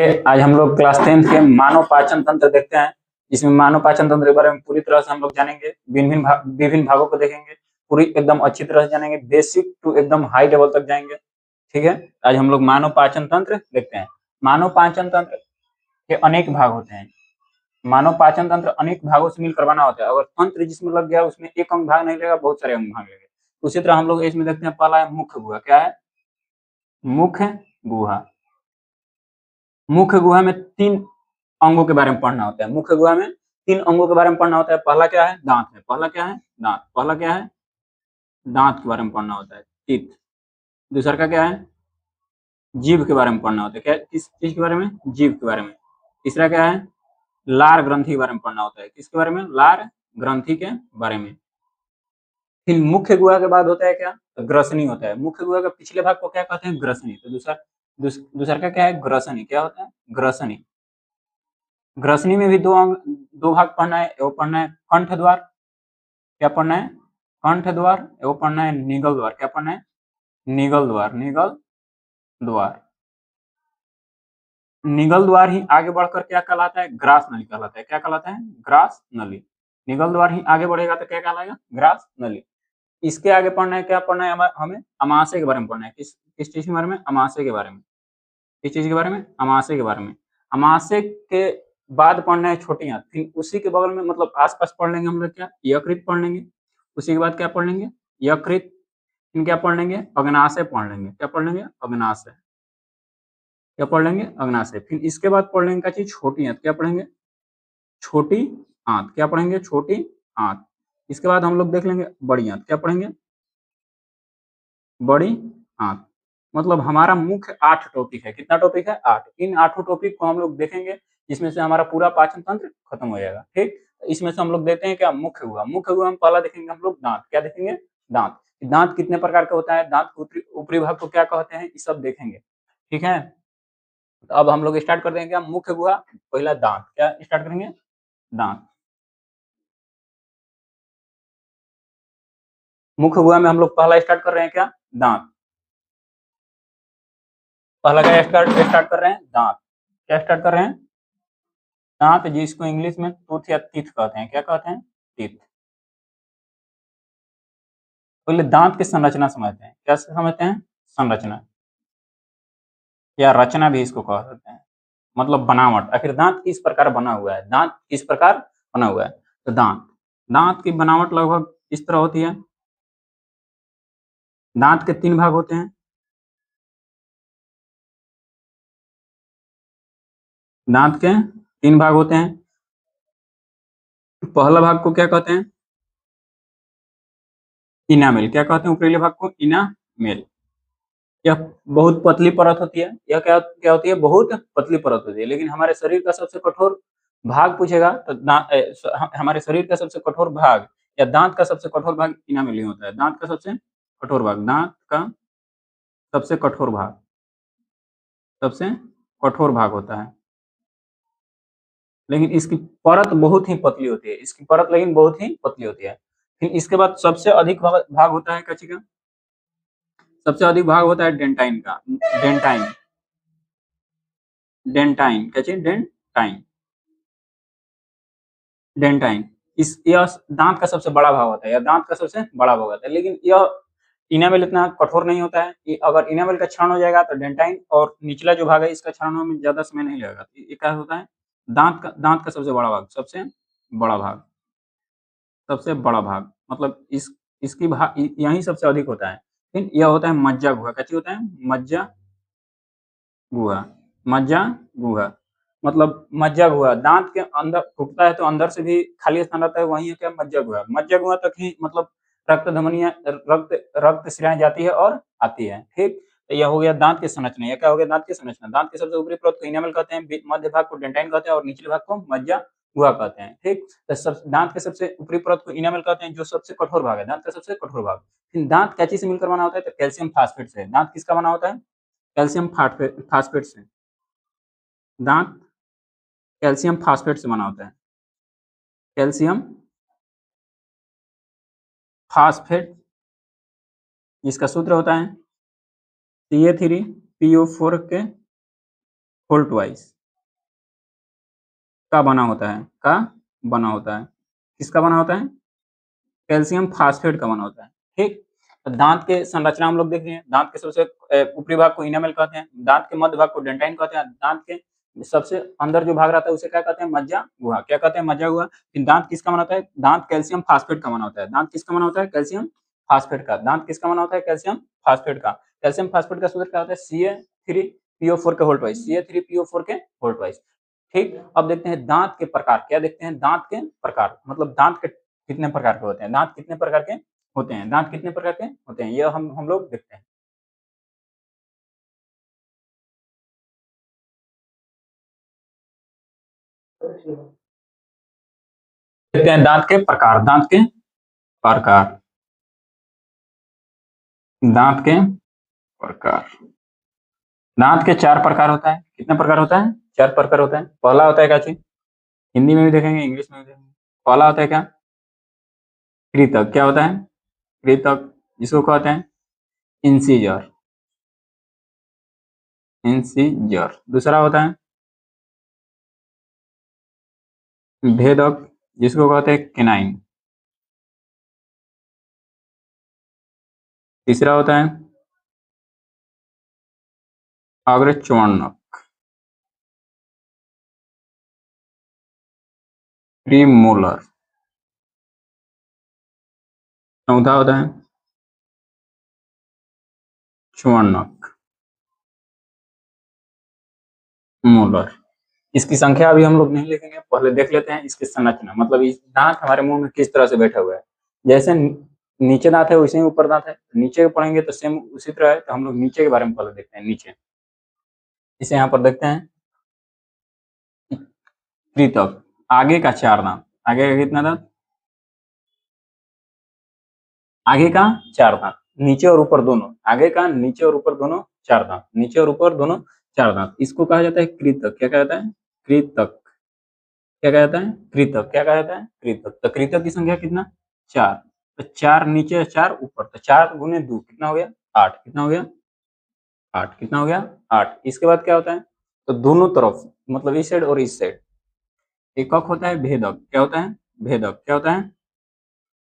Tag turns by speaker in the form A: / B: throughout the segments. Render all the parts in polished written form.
A: आज हम लोग क्लास 10th के मानव पाचन तंत्र देखते हैं। इसमें मानव पाचन तंत्र के बारे में पूरी तरह से हम लोग जानेंगे, विभिन्न भागों को देखेंगे, पूरी एकदम अच्छी तरह से जानेंगे, बेसिक टू एकदम हाई लेवल तक जाएंगे। ठीक है, आज हम लोग मानव पाचन तंत्र देखते हैं। मानव पाचन तंत्र के अनेक भाग होते हैं। मानव पाचन तंत्र अनेक भागों से मिलकर बना होता है। अगर तंत्र जिसमें लग गया उसमें एक अंग भाग नहीं लगेगा, बहुत सारे अंग भाग लगेंगे। उसी तरह हम लोग इसमें देखते हैं, पहला है मुख्य गुहा। क्या है? मुख्य गुहा। मुख्य गुहा में 3 अंगों के बारे में पढ़ना होता है। मुख्य गुहा में 3 अंगों के बारे में पढ़ना होता है। पहला क्या है? दांत है। पहला क्या है? दांत। पहला क्या है? दांत के बारे में पढ़ना होता है, टीथ। दूसरा का क्या है? जीभ के बारे में पढ़ना होता है। क्या? किस चीज के बारे में? जीभ के बारे में। तीसरा क्या है? लार ग्रंथि के बारे में पढ़ना होता है। किसके बारे में? लार ग्रंथि के बारे में। फिर मुख्य गुहा के बाद होता है क्या? तो ग्रसनी होता है। मुख्य गुहा के पिछले भाग को क्या कहते हैं? ग्रसनी। तो दूसरा का क्या है? ग्रसनी। क्या होता है? ग्रसनी। ग्रसनी में भी दो भाग पढ़ना है। वो पढ़ना है कंठ द्वार। क्या पढ़ना है? कंठ द्वार। वो पढ़ना है निगल द्वार। क्या पढ़ना है? निगल द्वार। निगल द्वार। निगल द्वार ही आगे बढ़कर क्या कहलाता है? ग्रास नली कहलाता है। क्या कहलाता है? ग्रास नली। निगल द्वार ही आगे बढ़ेगा तो क्या कहलाएगा? ग्रास नली। इसके आगे पढ़ना है, क्या पढ़ना है हमें? अमाशय के बारे में पढ़ना है। किस चीज के बारे में? अमाशय के बारे में। किस चीज के बारे में? अमाशय के बारे में। अमाशय के बाद पढ़ना है छोटी आंत। फिर उसी के बगल में मतलब आसपास पढ़ लेंगे हम लोग क्या? यकृत पढ़ लेंगे। उसी के बाद क्या पढ़ लेंगे? यकृत। फिर क्या पढ़ लेंगे? अग्नाशय पढ़ लेंगे। क्या पढ़ लेंगे? अग्नाशय। क्या पढ़ लेंगे? अग्नाशय। फिर इसके बाद पढ़ लेंगे क्या चीज? छोटी आंत। क्या पढ़ेंगे? छोटी आंत। क्या पढ़ेंगे? छोटी आंत। इसके बाद हम लोग देख लेंगे बड़ी आंत। क्या पढ़ेंगे? बड़ी आंत। मतलब हमारा मुख्य 8 टॉपिक है। कितना टॉपिक है? 8। इन 8 टॉपिक को हम लोग देखेंगे, जिसमें से हमारा पूरा पाचन तंत्र खत्म हो जाएगा। ठीक, इसमें से हम लोग देखते हैं क्या? मुख्य हुआ। मुख्य हुआ हम पहला देखेंगे हम लोग दांत। क्या देखेंगे? दांत। दांत कितने प्रकार का होता है? दांत के ऊपरी भाग को क्या कहते हैं? ये सब देखेंगे। ठीक है, तो अब हम लोग स्टार्ट कर देंगे मुख्य गुहा। पहला दांत। क्या स्टार्ट करेंगे? दांत। मुख्य गुहा में हम लोग पहला स्टार्ट कर रहे हैं क्या? दांत। पहला क्या स्टार्ट कर रहे हैं? दांत। क्या स्टार्ट कर रहे हैं? दांत, जिसको इंग्लिश में टूथ या टीथ कहते हैं। क्या कहते हैं? टीथ। पहले दांत की संरचना समझते हैं। क्या समझते हैं? संरचना या रचना भी इसको कह सकते हैं, मतलब बनावट। आखिर दांत किस प्रकार बना हुआ है? दांत किस प्रकार बना हुआ है? तो दांत की बनावट लगभग इस तरह होती है। दांत के 3 भाग होते हैं। दांत के 3 भाग होते हैं। पहला भाग को क्या कहते हैं? इनामेल। क्या कहते हैं ऊपरीले भाग को? इनामेल। यह बहुत पतली परत होती है। यह क्या क्या होती है? बहुत पतली परत होती है। लेकिन हमारे शरीर का सबसे कठोर भाग पूछेगा तो हमारे शरीर का सबसे कठोर भाग या दांत का सबसे कठोर भाग इनामेल ही होता है। दांत का सबसे कठोर भाग, दांत का सबसे कठोर भाग, सबसे कठोर भाग होता है। लेकिन इसकी परत बहुत ही पतली होती है। इसकी परत लेकिन बहुत ही पतली होती है। फिर इसके बाद सबसे अधिक भाग होता है कच्ची का। सबसे अधिक भाग होता है डेंटाइन का। डेंटाइन। डेंटाइन क्या चीज? डेंटाइन। डेंटाइन। यह दांत का सबसे बड़ा भाग होता है। यह दांत का सबसे बड़ा भाग होता है। लेकिन यह इनामेल इतना कठोर नहीं होता है। अगर इनामेल का क्षरण हो जाएगा तो डेंटाइन और निचला जो भाग है इसका क्षरण होने में ज्यादा समय नहीं लगेगा। ये क्या होता है? दांत का सबसे बड़ा भाग। सबसे बड़ा भाग। सबसे बड़ा भाग मतलब इसकी भाग यही सबसे अधिक होता है। फिर यह होता है मज्जा गुहा। क्या होता है? मज्जा गुहा। मज्जा गुहा मतलब मज्जा गुहा दांत के अंदर टूटता है तो अंदर से भी खाली स्थान रहता है, वही है क्या? मज्जा गुहा। मज्जा गुहा तक ही मतलब रक्त धमनियां, रक्त शिराएं जाती है और आती है। ठीक, तो यह हो गया दांत की संरचना। यह क्या हो गया? दांत की संरचना। दांत के सबसे ऊपरी परत को इनामेल कहते हैं, मध्य भाग को डेंटाइन कहते हैं और निचले भाग को मज्जा गुहा कहते हैं। ठीक, तो सब दांत के सबसे ऊपरी परत को इनामेल कहते हैं, जो सबसे कठोर भाग है, दांत का सबसे कठोर भाग। फिर दांत क्या चीज से मिलकर बना होता है? तो कैल्शियम फास्फेट से। दांत किसका बना होता है? कैल्शियम फास्फेट से। दांत कैल्शियम फास्फेट से बना होता है। कैल्शियम फास्फेट, जिसका सूत्र होता है CA3PO4 के होल्ट वाइज का बना होता है, का बना होता है। किसका बना होता है? कैल्शियम फास्फेट का बना होता है। ठीक, तो दांत के संरचना हम लोग देख रहे हैं। दांत के सबसे ऊपरी भाग को इनामेल कहते हैं, दांत के मध्य भाग को डेंटाइन कहते हैं, दांत के सबसे अंदर जो भाग रहता है उसे क्या कहते हैं? मज्जा गुहा। क्या कहते हैं? मज्जा गुहा। फिर दांत किसका बना होता है? दांत कैल्शियम फास्फेट का बना होता है। दांत किसका बना होता है? कैल्शियम फास्फेट का। दांत किसका बना होता है? कैल्शियम फास्फेट का। कैल्शियम फास्फेट का सूत्र क्या होता है? Ca3PO4 के होल्ट वाइज, Ca3PO4 के होल्ट वाइज। ठीक, अब देखते हैं दांत के प्रकार। क्या देखते हैं? दांत के प्रकार, मतलब दांत के कितने प्रकार के होते हैं, दांत कितने प्रकार के होते हैं, दांत कितने प्रकार के होते हैं, यह हम लोग देखते हैं। देखते हैं दांत के प्रकार। दांत के प्रकार, दांत के प्रकार। दांत के चार प्रकार होता है। कितने प्रकार होता है? चार प्रकार होता है। पहला होता है क्या चीज? हिंदी में भी देखेंगे, इंग्लिश में भी देखेंगे। पहला होता है क्या? कृतक। क्या होता है? कृतक, जिसको कहते हैं इंसीजर। इंसीजर। दूसरा होता है भेदक, जिसको कहते हैं केनाइन। तीसरा होता है अग्रचर्वणक, प्रीमोलर। चौथा होता है चर्वणक, मोलर। इसकी संख्या अभी हम लोग नहीं लिखेंगे, पहले देख लेते हैं इसकी संरचना, मतलब इस दांत हमारे मुंह में किस तरह से बैठा हुआ है। जैसे नीचे दांत है वैसे ही ऊपर दांत है। नीचे पढ़ेंगे तो सेम उसी तरह है, तो हम लोग नीचे के बारे में पहले देखते हैं। नीचे इसे यहाँ पर देखते हैं। कृतक, आगे का चार दांत। आगे का कितना दांत? आगे का चार दांत, नीचे और ऊपर दोनों। आगे का नीचे और ऊपर दोनों चार दांत, नीचे और ऊपर दोनों चार दांत। इसको कहा जाता है कृतक। क्या कहा जाता है? कृतक। क्या कहा जाता है? कृतक। क्या कहा जाता है? कृतक। तो कृतक की संख्या कितना? चार। तो चार नीचे, चार ऊपर, तो चार गुने दो कितना हो गया? आठ। कितना हो गया? आठ। कितना हो गया? आठ। इसके बाद क्या होता है? तो दोनों तरफ, मतलब इस साइड और इस साइड, एकक होता है भेदक। क्या होता है? भेदक। क्या होता है?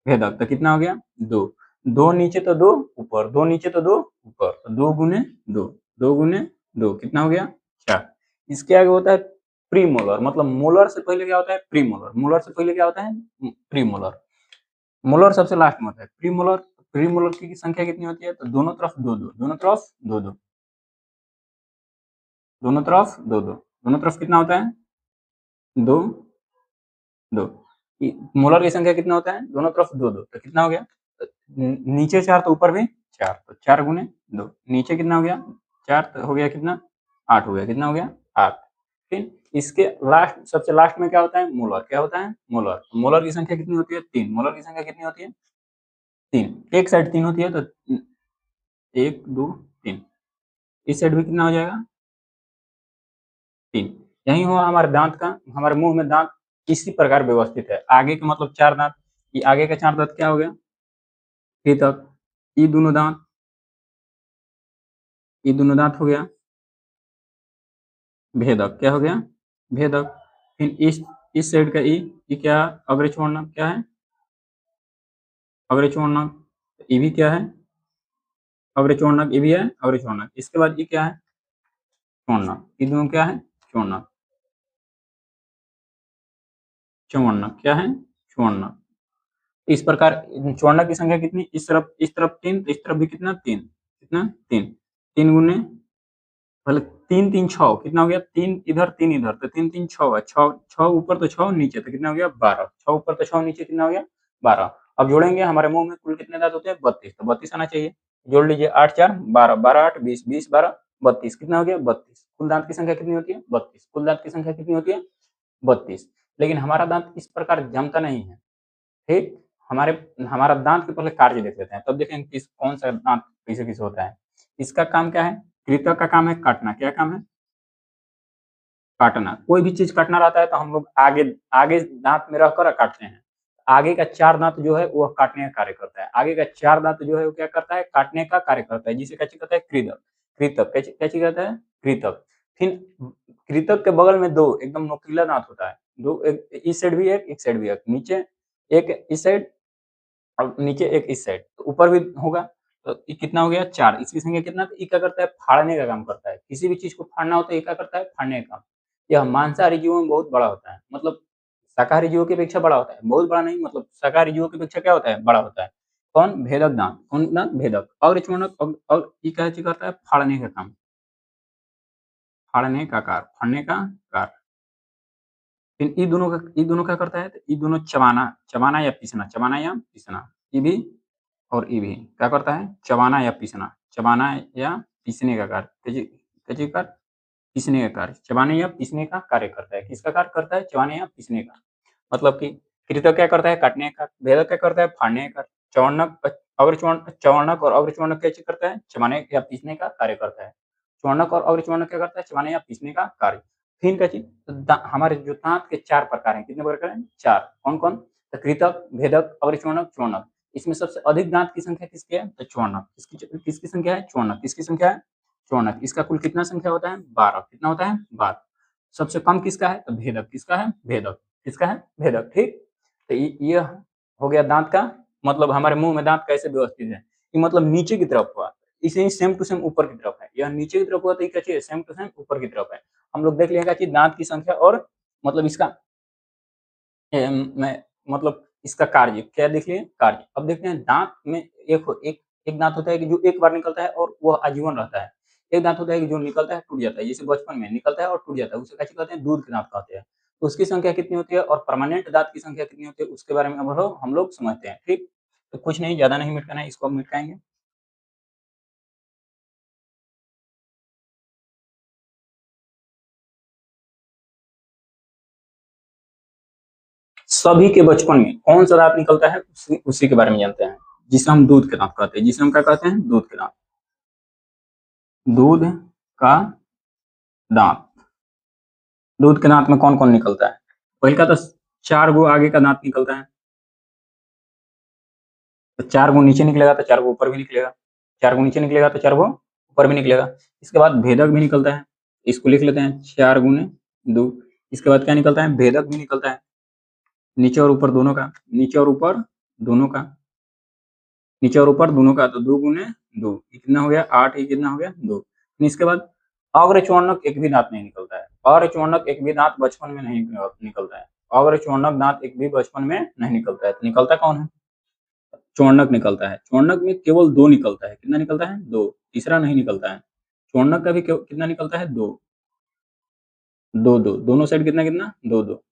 A: भेदक। तो कितना हो गया? दो। दो नीचे तो दो ऊपर, दो नीचे तो दो ऊपर, तो दो गुने दो, दो गुने दो कितना हो गया? चार। इसके आगे होता है प्रीमोलर, मतलब मोलर से पहले क्या होता है? प्रीमोलर। मोलर से पहले क्या होता है? प्रीमोलर। मोलर सबसे लास्ट में होता है। प्रीमोलर, प्रीमोलर की संख्या कितनी होती है? तो दोनों तरफ दो दो, दोनों तरफ दो दो, दोनों तरफ दो दो, दोनों तरफ कितना होता है? दो दो। मोलर की संख्या कितना होता है? दोनों तरफ दो दो, तो कितना हो गया? नीचे चार तो ऊपर भी चार, तो चार गुने दो। नीचे कितना हो गया? चार, तो हो गया कितना? आठ हो गया। कितना हो गया? आठ। फिर इसके लास्ट, सबसे लास्ट में क्या होता है? मोलर। क्या होता है? मोलर। मोलर की संख्या कितनी होती है? तीन। मोलर की संख्या कितनी होती है? तीन। एक साइड तीन होती है, तो एक दो तीन। इस साइड भी कितना हो जाएगा? तीन। यही हुआ हमारे दांत का, हमारे मुंह में दांत इसी प्रकार व्यवस्थित है। आगे का मतलब चार दांत, ये आगे का चार दांत क्या हो गया? तक ये दोनों दांत, ये दोनों दांत हो गया भेदक। क्या हो गया? भेदक। फिर इस साइड का ये क्या? अग्रचर्वणक। क्या है? अग्रचर्वणक। ये भी क्या है? अग्रचर्वणक। ये भी है अग्रचर्वणक। इसके बाद ये क्या है? चर्वणक। ये दोनों क्या है? चर्वणक। चर्वणक। क्या है? चर्वणक। इस प्रकार चर्वणक की संख्या कितनी? इस तरफ तीन, तो इस तरफ भी कितना? तीन। कितना? तीन। तीन गुने, पहले तीन तीन छह, कितना हो गया? तीन इधर तीन इधर, तो तीन तीन छह है। छह, छह ऊपर तो छह नीचे, तो कितना हो गया? बारह। छह ऊपर तो छह नीचे, कितना हो गया? बारह। अब जोड़ेंगे, हमारे मुंह में कुल कितने दांत होते हैं? 32, तो 32 आना चाहिए। जोड़ लीजिए, आठ चार बारह, बारह आठ बीस, बीस बारह 32। कितना हो गया? 32। कुल दांत की संख्या कितनी होती है? 32। कुल दांत की संख्या कितनी होती है? 32। लेकिन हमारा दांत इस प्रकार जमता नहीं है। ठीक, हमारे हमारा दांत के पहले कार्य देख लेते हैं, तब देखेंगे किस कौन सा दांत किसे किसे होता है। इसका काम क्या है? कृतक का काम है काटना। क्या काम है? काटना। कोई भी चीज काटना रहता है तो हम लोग आगे, आगे दांत में रहकर काटते हैं। आगे का चार दांत जो है वह काटने का कार्य करता है। आगे का चार दांत जो है वो क्या करता है? काटने का कार्य करता है, जिसे क्या कहता है? कृतक। कृतक क्या चीज कहता है? कृतक। फिर कृतक के बगल में 2 एकदम नुकीला दांत होता है, 2 एक इस साइड भी एक साइड भी एक, नीचे एक इस साइड और नीचे एक इस साइड, तो ऊपर भी होगा, तो ये कितना हो गया 4। इसकी संख्या कितना, तो ये क्या करता है, फाड़ने का काम करता है। किसी भी चीज को फाड़ना हो तो ये क्या करता है, फाड़ने का काम। यह मांसाहारी जीवों में बहुत बड़ा होता है, मतलब शाकाहारी जीवों की अपेक्षा बड़ा होता है, बहुत बड़ा नहीं, मतलब शाकाहारी जीवों की अपेक्षा क्या होता है, बड़ा होता है। कौन, भेदक दांत, कौन दांत, भेदक। अग्रचूर्णक और ये क्या चीज करता है, फाड़ने का काम, फाड़ने का कार्य, फाड़ने का कार्य। फिर ये दोनों क्या करता है, तो ये दोनों चबाना, चबाना या पीसना, चबाना या पीसना, ये भी और ये भी क्या करता है, चबाना या पीसना, चबाना या पीसने का कार्य, तेजी का पीसने का कार्य, चबाने या पीसने का कार्य करता है। किसका कार्य करता है, चबाने या पीसने का। मतलब कि कृतक क्या करता है, काटने का, भेदक क्या करता है, फाड़ने का, चौवर्णक चौवर्णक और अग्रचूर्णक क्या करता है, चबाने या पीसने का कार्य करता है। चौवर्णक और अग्रचूर्णक क्या करता है, चबाने या पीसने का कार्य। फिर क्या चीज, तो हमारे जो दांत के 4 प्रकार हैं, कितने प्रकार हैं, 4। कौन कौन, तो कृतक, भेदक, अग्रचूर्णक, चौवर्णक। इसमें सबसे अधिक दांत की संख्या किसकी है, तो चौवर्णक। किसकी संख्या है, चौवर्णक। किसकी संख्या है, चौवर्णक। इसका कुल कितना संख्या होता है, 12। कितना होता है, 12। सबसे कम किसका है, तो भेदक। किसका है, भेदक। किसका है, भेदक। ठीक, तो ये हो गया दांत का, मतलब हमारे मुंह में दांत कैसे व्यवस्थित है, ये मतलब नीचे की तरफ हुआ, इसे ही सेम टू सेम ऊपर की तरफ है। यह नीचे की तरफ हुआ तो ये क्या चीज, सेम टू सेम ऊपर की तरफ है। हम लोग देख लिया कि दांत की संख्या और मतलब इसका मैं मतलब इसका कार्य क्या देख लिए, कार्य। अब देखते हैं दांत में एक एक दांत होता है कि जो एक बार निकलता है और वह आजीवन रहता है। एक दांत होता है कि जो निकलता है टूट जाता है, जैसे बचपन में निकलता है और टूट जाता है, उसे क्या कहते हैं, दूध के दांत कहते हैं। तो उसकी संख्या कितनी होती है और परमानेंट दांत की संख्या कितनी होती है, उसके बारे में अब हम लोग समझते हैं। ठीक, तो कुछ नहीं, ज्यादा नहीं मिटाना है, इसको अब मिटाएंगे। सभी के बचपन में कौन सा दांत निकलता है, उसी के बारे में जानते हैं, जिसे हम दूध के दांत कहते हैं, जिसे हम क्या कहते हैं, दूध के दांत। दूध का दांत, दूध के दांत में कौन कौन निकलता है, पहले का तो 4 गो आगे का दांत निकलता है, तो 4 गो नीचे निकलेगा तो 4 गो ऊपर भी निकलेगा, 4 गो नीचे निकलेगा तो 4 गो ऊपर भी निकलेगा। इसके बाद भेदक भी निकलता है, इसको लिख लेते हैं 4 गुने 2। इसके बाद क्या निकलता है, भेदक भी निकलता है, नीचे और ऊपर दोनों का, नीचे और ऊपर दोनों का, नीचे और ऊपर दोनों का, तो 2 गुने 2, कितना हो गया 8, ये कितना हो गया 2। इसके बाद अग्रचूर्णक एक भी दांत नहीं निकलता है, अग्रचूर्णक एक भी दांत बचपन में नहीं निकलता है, अग्रचूर्णक दांत एक भी बचपन में नहीं निकलता है। तो निकलता कौन है, चौवर्णक निकलता है। चौवर्णक में केवल 2 निकलता है, कितना निकलता है, 2, तीसरा नहीं निकलता है। चौवर्णक का भी कितना निकलता है, 2, 2 2, दोनों साइड कितना कितना, 2 2,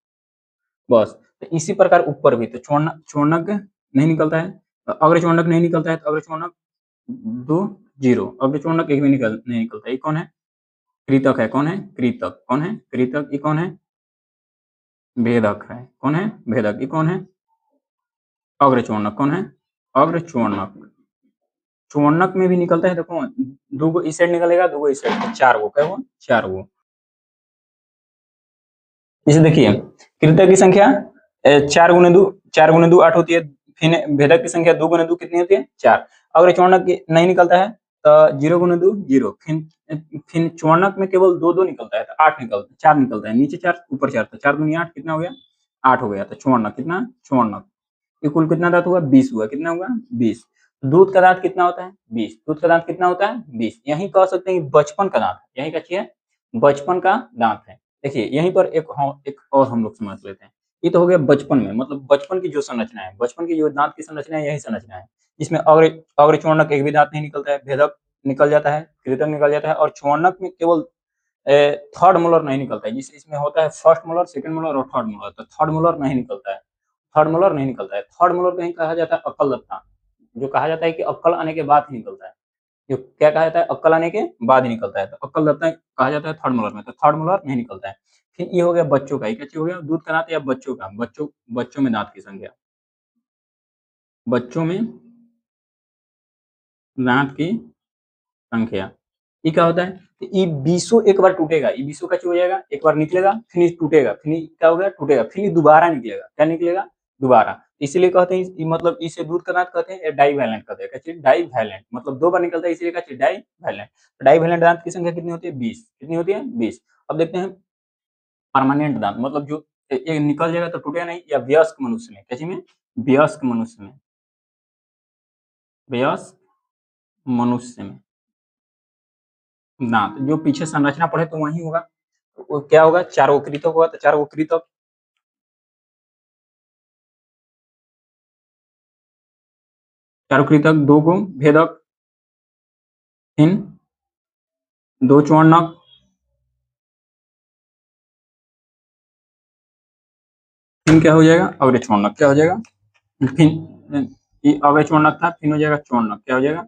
A: बस। तो इसी प्रकार ऊपर भी, तो चौवर्णक चौवर्णक नहीं निकलता है, अग्रचूर्णक नहीं निकलता है, तो अग्रचूर्णक 2 0, अग्रचूर्णक एक भी नहीं निकलता। ये कौन है, कृतक है। कौन है, कृतक। कौन है, कृतक। ये कौन है, भेदक है। कौन है, भेदक। ये कौन है, अग्रचूर्णक। कौन है, अग्रचूर्णक। चौवर्णक में भी निकलता है, देखो 2 गो इस साइड निकलेगा, 2 गो इस साइड, 4 गो, क्या हुआ 4 गो। इसे देखिए, कृतक की संख्या 4 गुने 2, 4 गुने 2 8 होती है। फिर भेदक की संख्या 2 गुने 2 कितनी होती है, 4। अगर चौवर्णक नहीं निकलता है तो 0 गुने 2 0। फिर चौवर्णक में केवल 2 2 निकलता है, तो 8 निकलता है, 4 निकलता है, नीचे 4 ऊपर 4, तो 4 दूनी 8, कितना हो गया 8 हो गया। तो चौवर्णक कितना, चौवर्णक। ये कुल कितना दांत हुआ, 20 हुआ। कितना हुआ, 20। दूध का दांत कितना होता है, 20। दूध का दांत कितना होता है, 20। यही कह सकते हैं कि बचपन का दांत, यही क्या चीज है, बचपन का दांत है। देखिए यहीं पर एक और हम लोग समझ लेते हैं। ये तो हो गया बचपन में, मतलब बचपन की जो संरचना है, बचपन की जो दांत की संरचना है, यही संरचना है, जिसमें अग्रचूर्णक एक भी दांत नहीं निकलता है, भेदक निकल जाता है, कृतक निकल जाता है, और चौवर्णक में केवल थर्ड मोलर नहीं निकलता है, जिससे इसमें होता है फर्स्ट मोलर, सेकंड मोलर और थर्ड मोलर। तो थर्ड मोलर नहीं निकलता है, थर्ड मोलर नहीं निकलता है। थर्ड मोलर कहीं कहा जाता है अक्कल दत्ता, जो कहा जाता है कि अक्कल आने के बाद ही निकलता है, जो क्या कहा जाता है, अक्कल आने के बाद ही निकलता है, तो अक्कल दत्ता कहा जाता है थर्ड मोलर में, तो थर्ड मोलर नहीं निकलता है। फिर ये हो गया बच्चों का, ये क्या चीज हो गया, दूध का दांत या बच्चों का, बच्चों में दांत की संख्या, बच्चों में दांत की संख्या। ये क्या होता है, तो ये 20 एक बार टूटेगा, ये 20 का चीज हो जाएगा, एक बार निकलेगा फिर टूटेगा, फिर क्या हो गया, टूटेगा, फिर दोबारा निकलेगा, क्या निकलेगा, दोबारा। इसीलिए कहते हैं मतलब इसे दूध का दांत कहते हैं या डाइवैलेंट कहते हैं। क्या डाइवैलेंट मतलब 2 बार निकलता है, इसीलिए कहते हैं डाइवैलेंट। डाइवैलेंट दांत की संख्या कितनी होती है? 20। कितनी होती है? 20। अब देखते हैं परमानेंट दांत मतलब जो ये निकल जाएगा तो टूटेगा नहीं, या वयस्क मनुष्य में। कैसे में? वयस्क मनुष्य में। वयस्क मनुष्य में दांत जो पीछे संरचना पढ़े तो वही होगा। वो क्या होगा? 4 वक्रितक होगा, तो 4 वक्रितक 4 वक्रितक, 2 गो भेदक, फिर 2 चौवर्णक, फिर क्या हो जाएगा? अवयव चौवर्णक। क्या हो जाएगा? फिर ये अवयव चौवर्णक था, फिर हो जाएगा चौवर्णक। क्या हो जाएगा?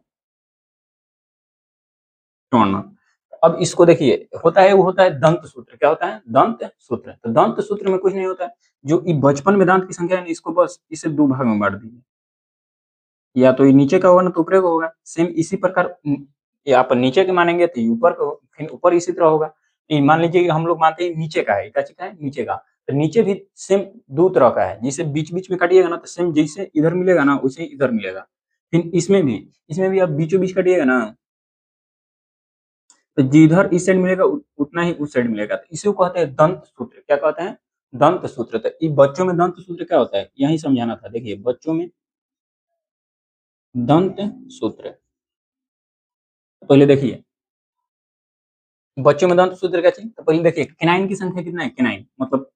A: चौवर्णक। अब इसको देखिए, होता है वो होता है दंत सूत्र। क्या होता है? दंत सूत्र। तो दंत सूत्र में कुछ नहीं होता है, जो ये बचपन में दांत की संख्या है इसको बस इसे 2 भाग में बांट दीजिए, या तो ये नीचे का होगा ना तो ऊपर का होगा। सेम इसी प्रकार ये आप नीचे के मानेंगे तो ये ऊपर का होगा, फिर ऊपर इसी तरह होगा। ये मान लीजिए कि हम लोग मानते हैं नीचे का है, क्या है? नीचे का। तो नीचे भी सेम 2 तरह का है, जिसे बीच-बीच में काटिएगा ना तो सेम जैसे इधर मिलेगा ना वैसे ही इधर मिलेगा। फिर इसमें भी आप बीचों-बीच काटिएगा ना तो जिधर इस साइड मिलेगा उतना ही उस साइड मिलेगा। तो इसी को कहते हैं दंत सूत्र। क्या कहते हैं? दंत सूत्र। तो ये बच्चों में दंत सूत्र क्या होता है यही समझाना था। देखिए बच्चों में दंत सूत्र, पहले देखिए बच्चों में दंत सूत्र क्या चाहिए। तो पहले देखिए केनाइन की संख्या कितना है? केनाइन मतलब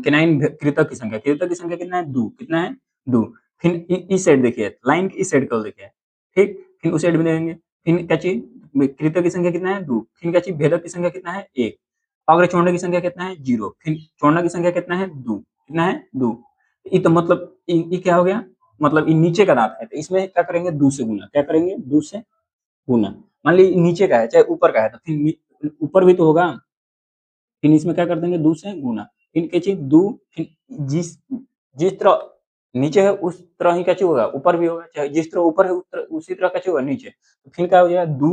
A: केनाइन कृतक की संख्या। कृतक की संख्या कितना है? 2। कितना है? 2। फिर इस साइड देखिए, लाइन की इस साइड को देखिए, ठीक। फिर उस साइड में देखेंगे, फिर क्या चाहिए? कृतक की संख्या कितना है? 2। फिर क्या चाहिए? भेदक की संख्या कितना है? 1। अग्र चौंडक की संख्या कितना है? 0। फिर चौंडक की संख्या कितना है? 2। कितना है? 2। ये तो मतलब ये क्या हो गया? मतलब ये नीचे का दांत है, तो इसमें क्या करेंगे? 2 से गुना। क्या करेंगे? 2 से गुना। मान लीजिए नीचे का है चाहे ऊपर का है, तो फिर ऊपर भी तो होगा। फिर इसमें क्या कर देंगे? 2 से गुना। फिर क्या चीज? 2। फिर जिस जिस तरह नीचे है उस तरह ही क्या चीज होगा? ऊपर भी होगा। चाहे जिस तरह ऊपर है उसी तरह क्या चीज होगा नीचे। तो फिर क्या हो जाएगा? 2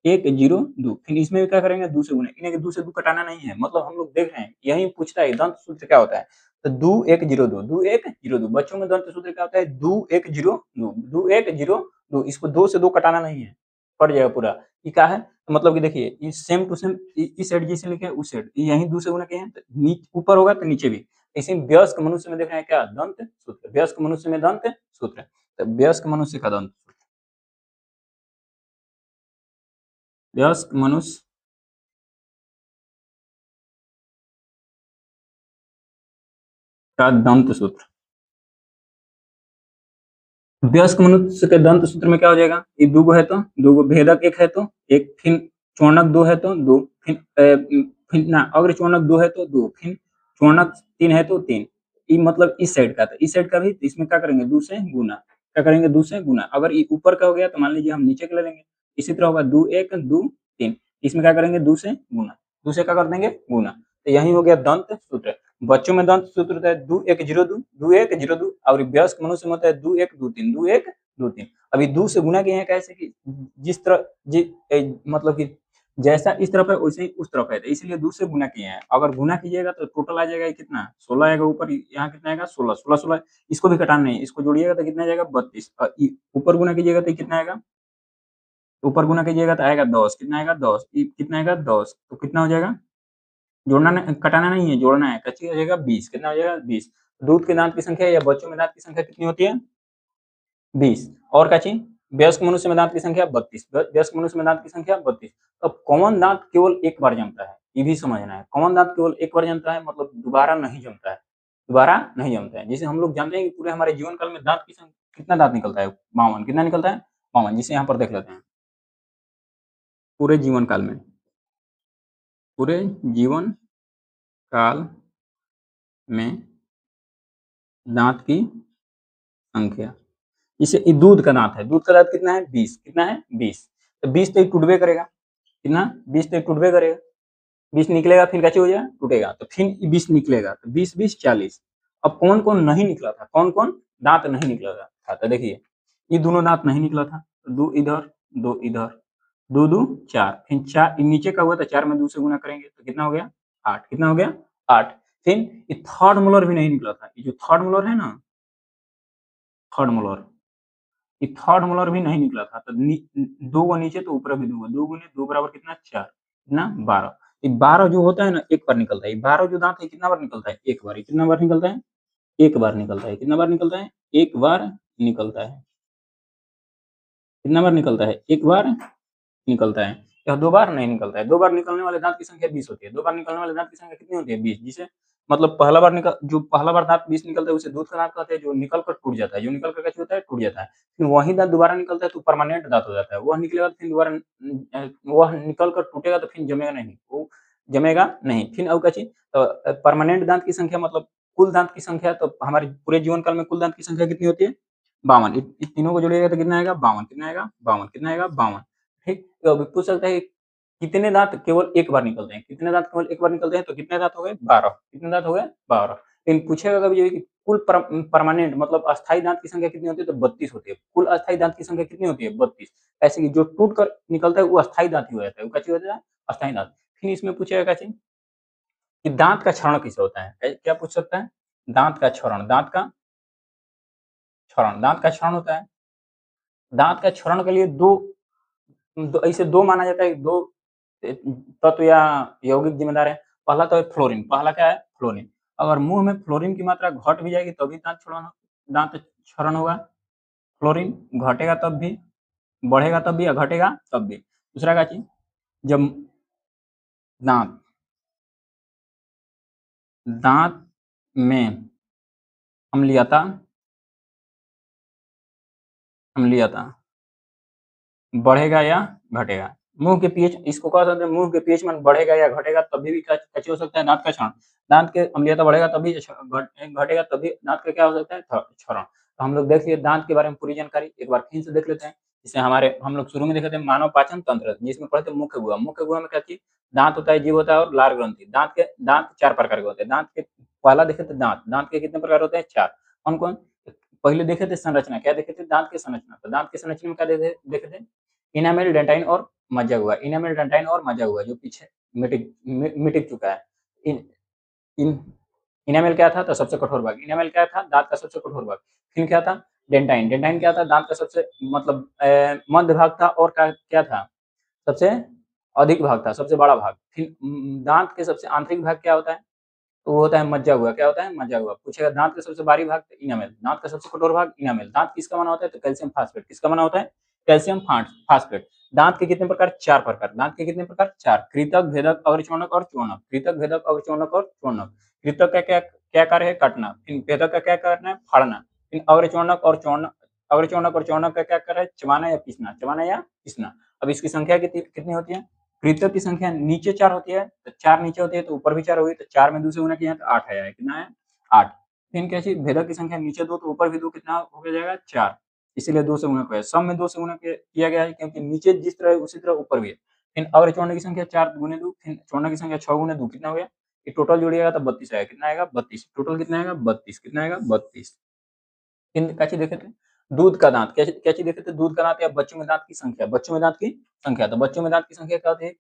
A: 1 0 2। फिर इसमें भी क्या करेंगे? 2 से गुना। इन्हें 2 से 2 घटाना नहीं है, मतलब हम लोग देख रहे हैं यही पूछता है दंत सूत्र क्या होता है। तो 2 1 0 2 2 1 0 2 बच्चों में दंत सूत्र क्या होता है? 2 1 0 2 2 1 0 2। इसको 2 से 2 घटाना नहीं है, पड़ जाएगा पूरा। ये क्या है? तो मतलब कि देखिए ये सेम टू सेम इस साइड जैसे लिखे हैं उस साइड यही 2 से गुना किए हैं, तो ऊपर होगा तो नीचे भी। इसी वयस्क मनुष्य में देख रहे हैं क्या? दंत सूत्र। वयस्क मनुष्य में दंत सूत्र। तो वयस्क मनुष्य का दंत सूत्र, वयस्क मनुष्य का दंत सूत्र। वयस्क मनुष्य के दंत सूत्र में क्या हो जाएगा? ये 2 गो है तो 2 गो, भेदक 1 है तो 1, फिर चौर्णक 2 है तो 2, फिर ना अग्र चौर्णक 2 है तो 2, फिर चौर्णक 3 है तो 3। ये मतलब इस साइड का था, इस साइड का भी। तो इसमें क्या करेंगे? 2 से गुना। क्या करेंगे? 2 से गुना। अगर ये ऊपर का हो गया तो मान लीजिए हम नीचे का ले लेंगे। इसी तरह होगा 2 1 2 3। इसमें क्या करेंगे? 2 से गुना। 2 से क्या कर देंगे? गुना। तो यही हो गया दंत सूत्र। बच्चों में दंत सूत्र होता है 2 1 0 2 2 1 0 2, और वयस्क मनुष्य में होता है 2 1 2 3 2 1 2 3। अभी 2 से गुना किए हैं कैसे कि जिस तरह मतलब कि जैसा इस तरफ है वैसे ही उस तरफ है, तो इसलिए 2 से गुना किए हैं। अगर गुना कीजिएगा तो टोटल आ जाएगा कितना? 16 आएगा ऊपर, यहाँ कितना आएगा? 16 16 16। इसको भी घटाना नहीं, इसको जोड़िएगा तो कितना जाएगा? 32। ऊपर गुना कीजिएगा तो कितना आएगा? ऊपर गुना कीजिएगा तो आएगा 10। कितना आएगा? 10। कितना आएगा? 10। तो कितना हो जाएगा? जोड़ना नहीं, कटाना नहीं है, जोड़ना है। कच्ची हो जाएगा 20। कितना हो जाएगा? 20। दूध के दांत की संख्या या बच्चों में दांत की संख्या कितनी होती है? 20। और क्या चाहिए? वयस्क मनुष्य में दांत की संख्या 32। वयस्क मनुष्य में दांत की संख्या 32। अब कौन दांत केवल एक बार जमता है, ये भी समझना है। कौन दांत केवल एक बार जमता है मतलब दोबारा नहीं जमता है। दोबारा नहीं जमता है। जैसे हम लोग जानते हैं कि पूरे हमारे जीवन काल में दांत की संख्या कितना दांत निकलता है? 52। कितना निकलता है? 52। जिसे यहाँ पर देख लेते हैं। पूरे जीवन काल में, पूरे जीवन काल में दांत की संख्या, जैसे ये दूध का दांत है, दूध का दांत कितना है? 20। कितना है? 20। तो 20 तो टूटबे करेगा। कितना? 20 तो टूटबे करेगा। 20 निकलेगा फिर कैसे हो जाएगा? टूटेगा। तो फिर 20 निकलेगा तो 20 20 40। अब कौन कौन नहीं निकला था? कौन कौन दांत नहीं निकला था? तो देखिए ये दोनों दांत नहीं निकला था, तो 2 इधर 2 इधर, 2 2 4। फिर 4 नीचे का हुआ तो 4 में 2 से गुना करेंगे तो कितना हो गया? 8। कितना हो गया? 8। फिर ये थर्ड मोलर भी नहीं निकला था। ये जो थर्ड मोलर है ना, थर्ड मोलर, ये थर्ड मोलर भी नहीं निकला था, तो दो गो नीचे तो ऊपर भी दो, दो गुने दो बराबर कितना 4, कितना 12। ये 12 जो होता है ना एक बार निकलता है, 12 जो दांत है कितना बार निकलता है, एक बार। कितना बार निकलता है, एक बार निकलता है। कितना बार निकलता है, एक बार निकलता है। कितना बार निकलता है, एक बार निकलता है। यह दो बार नहीं निकलता है। दो बार निकलने वाले दांत की संख्या 20 होती है। दो बार निकलने वाले दांत की संख्या कितनी होती है, 20। जिसे मतलब पहला बार जो पहला बार दांत 20 निकलता है उसे दूध का दांत कहते हैं, जो निकल कर टूट जाता है। जो निकल कर कैसे होता है, टूट जाता है। फिर वही दांत दोबारा निकलता है तो परमानेंट दांत हो जाता है। वह निकलेगा तो फिर दोबारा वह निकल कर टूटेगा तो फिर जमेगा नहीं, वो जमेगा नहीं। फिर और क्या तो परमानेंट दांत की संख्या मतलब कुल दांत की संख्या, तो हमारे पूरे जीवन काल में कुल दांत की संख्या कितनी होती है, 52। इन तीनों को जोड़िएगा तो कितना आएगा, 52। कितना आएगा, 52। कितना आएगा, 52। ठीक, तो अभी पूछ सकता है कितने दांत केवल एक बार निकलते हैं, कितने दांत केवल एक बार निकलते हैं, तो कितने दांत हो गए, 12। कितने दांत हो गए, 12। लेकिन पूछेगा कभी ये कि कुल परमानेंट मतलब अस्थायी दांत की संख्या कितनी होती है, तो 32 होती है। कुल अस्थायी दांत की संख्या कितनी होती है, 32। ऐसे कि जो टूट कर निकलता है वो अस्थायी दांत ही हो जाता है, वो कैसे हो जाता है, अस्थायी दांत। फिर इसमें पूछेगा कैसे कि दांत का क्षरण कैसे होता है, क्या पूछ सकता है, दांत का क्षरण, दांत का क्षरण, दांत का क्षरण होता है। दांत का क्षरण के लिए ऐसे दो माना जाता है, दो तत्व या यौगिक जिम्मेदार है। पहला तो है फ्लोरीन। पहला क्या है, फ्लोरीन। अगर मुंह में फ्लोरीन की मात्रा घट भी जाएगी तभी दांत क्षरण होगा। फ्लोरीन घटेगा तब भी, बढ़ेगा तब भी, या घटेगा तब भी। दूसरा क्या चीज, जब दांत दांत में अम्लीयता अम्लीयता बढ़ेगा या घटेगा। मुंह के पीएच, इसको कह सकते हैं मुंह के पीएच मान बढ़ेगा या घटेगा तभी भी कैसे हो सकता है, दांत का क्षरण। दांत के अम्लीयता बढ़ेगा तभी, घटेगा तभी दांत का क्या हो सकता है, क्षरण। तो हम लोग देख लिए दांत के बारे में पूरी जानकारी एक बार फिर से देख लेते हैं। जिसे हमारे हम लोग शुरू में देखे थे मानव पाचन तंत्र, जिसमें पढ़े थे मुख्य गुहा। मुख्य गुहा में क्या चीज, दांत होता है, जीव होता है और लार ग्रंथि। दांत चार प्रकार के होते हैं। दांत के पहला देखे थे दांत के कितने प्रकार होते हैं, चार। कौन कौन, पहले देखे थे संरचना, क्या देखे थे, दांत की संरचना। तो दांत की संरचना में क्या देखे थे, इनामेल, डेंटाइन और मज्जा हुआ। इनामेल, डेंटाइन और मज्जा हुआ जो पीछे मिटिक चुका है। इन इन इनामेल क्या था, तो सबसे कठोर भाग। इनामेल क्या था, दांत का सबसे कठोर भाग। फिर क्या था, डेंटाइन। डेंटाइन क्या था, दांत का सबसे मतलब मध्य भाग था। और क्या था, सबसे अधिक भाग था, सबसे बड़ा भाग। फिर दांत के सबसे आंतरिक भाग क्या होता है, तो वो होता है मज्जा हुआ। क्या होता है, मज्जा हुआ। पूछेगा दांत का सबसे भारी भाग, तो इनामेल। दांत का सबसे कठोर भाग, इनामेल। दांत किसका बना होता है, तो कैल्शियम फास्फेट। किसका बना होता है, कैल्शियम फास्फेट। दांत के कितने प्रकार, चार प्रकार। दांत के कितने प्रकार, चार। कृतक, भेदक, अग्रचोणक और चोणक। कृतक, भेदक, अग्रचोणक और चोणक। कृतक का क्या कार्य है, काटना। फिर भेदक का क्या कार्य है, फाड़ना। फिर अग्रचोणक और चोणक, अग्रचोणक और चोणक का क्या कार्य है, चबाना या पीसना। चबाना या पीसना। अब इसकी संख्या कितनी होती है, कृतक की संख्या नीचे चार होती है, तो चार नीचे होती है तो ऊपर भी चार होगी, तो चार में दो से गुना किया तो आठ आया है। कितना है, आठ। फिर कैसी, भेदक की संख्या नीचे दो तो ऊपर भी दो, कितना हो जाएगा, चार। इसीलिए दो से गुना किया, सब में दो से गुना किया गया है, क्योंकि नीचे जिस तरह है उसी तरह ऊपर भी है। फिर अगर चौड़ने की संख्या चार गुने दो, फिर चौड़ने की संख्या छह गुने दो, कितना हो गया, ये टोटल जोड़िएगा तो 32 आएगा। कितना आएगा, 32। टोटल कितना आएगा, 32। कितना आएगा, 32। इन क्या चीज देखे थे, दूध का दांत। क्या चीज देखे थे, दूध का दांत या बच्चों में दांत की संख्या। बच्चों में दांत की संख्या, तो बच्चों में दांत की संख्या क्या होती है,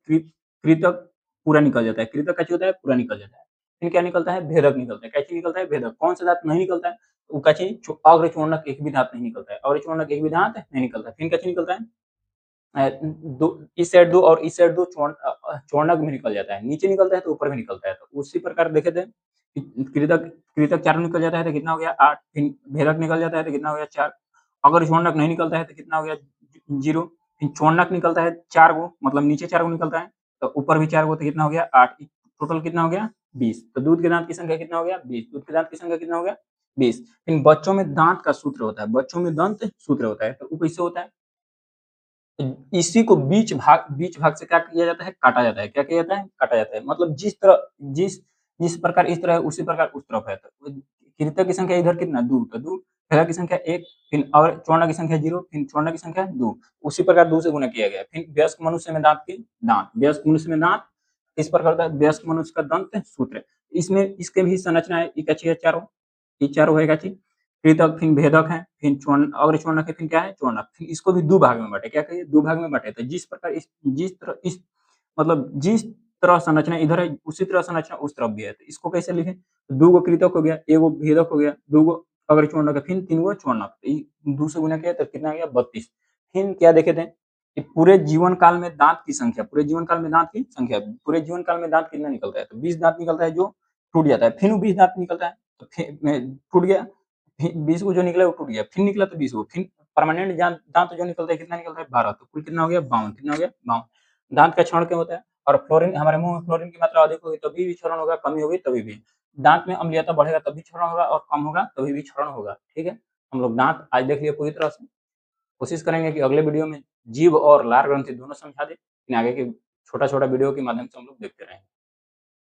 A: कृतक पूरा निकल जाता है। कृतक क्या चीज होता है, पूरा निकल जाता है। फिर क्या निकलता है, भेदक निकलता है। क्या चीज निकलता है, भेदक। कौन सा दांत नहीं निकलता है, वो क्या चीज, अग्रचोणक एक भी दांत नहीं निकलता है। अग्रचोणक एक भी दांत नहीं निकलता है। फिर क्या चीज निकलता है, दो इस साइड दो और इस साइड दो, चौड़नक भी निकल जाता है। नीचे निकलता है तो ऊपर भी निकलता है। तो उसी प्रकार देखे थे, कृतक कृतक चार निकल जाता है तो कितना हो गया, आठ। फिर भेदक निकल जाता है तो कितना हो गया, चार। अगर चौड़नक नहीं निकलता है तो कितना हो गया, जीरो। फिर चौड़नक निकलता है चार गो, मतलब नीचे चार गो निकलता है तो ऊपर भी चार गो, तो कितना हो गया, आठ। टोटल कितना हो गया, 20। तो दूध के दांत की संख्या कितना हो गया, 20। दूध के दांत की संख्या कितना हो गया, 20। इन बच्चों में दांत का सूत्र होता है, बच्चों में दंत सूत्र होता है, तो वो कैसे होता है, इसी को बीच भाग से क्या किया जाता है, काटा जाता है। क्या किया जाता है, काटा जाता है। मतलब जिस जिस प्रकार इस तरह है उसी प्रकार उस तरफ है। तो कृतक की संख्या इधर कितना, दो, तो दो। भेदक की संख्या एक, फिर और चौड़ना की संख्या जीरो, फिर चौड़ना की संख्या दो। उसी प्रकार दो से गुना किया गया। फिर वयस्क मनुष्य में दांत, वयस्क मनुष्य में दांत इस प्रकार होता है। वयस्क मनुष्य का दंत सूत्र, इसमें इसके भी संरचना है, ये क्या है, चारों, ये चारों है क्या, कृतक, फिर भेदक है, फिर और चौड़नक है, फिर क्या है, चौड़नक। फिर इसको भी दो भाग में बांटे। क्या कहिए, दो भाग में बांटे। तो जिस प्रकार इस मतलब जिस तरह संरचना इधर है उसी तरह संरचना उस तरफ भी है। तो इसको कैसे लिखे, दो गो कृतक हो गया, एगो भेदक हो गया, दो गो अगर चूर्ण रखे फिर 3 गो चूर्ण, 2 से गुना किया तो कितना आ गया 32। फिर क्या देखे थे कि पूरे जीवन काल में दांत की संख्या, पूरे जीवन काल में दांत की संख्या, पूरे जीवन काल में दांत कितना निकलता है, तो 20 दांत निकलता है जो टूट जाता है, फिर 20 दांत निकलता है तो टूट गया, फिर 20 को जो निकला वो टूट गया, फिर निकला तो 20 को, फिर परमानेंट दांत जो निकलता है कितना निकलता है 12, तो कुल कितना हो गया 52, कितना हो गया 52। दांत का क्षरण क्या होता है, और फ्लोरीन, हमारे मुंह में फ्लोरीन की मात्रा अधिक होगी तभी भी क्षरण होगा, कमी होगी तभी भी। दांत में अम्लीयता बढ़ेगा तभी क्षरण होगा, और कम होगा तभी भी क्षरण होगा। ठीक है, हम लोग दांत आज देख लिए पूरी तरह से। कोशिश करेंगे कि अगले वीडियो में जीभ और लार ग्रंथि दोनों समझा दे, लेकिन आगे के छोटा छोटा वीडियो के माध्यम से हम लोग देखते रहेंगे।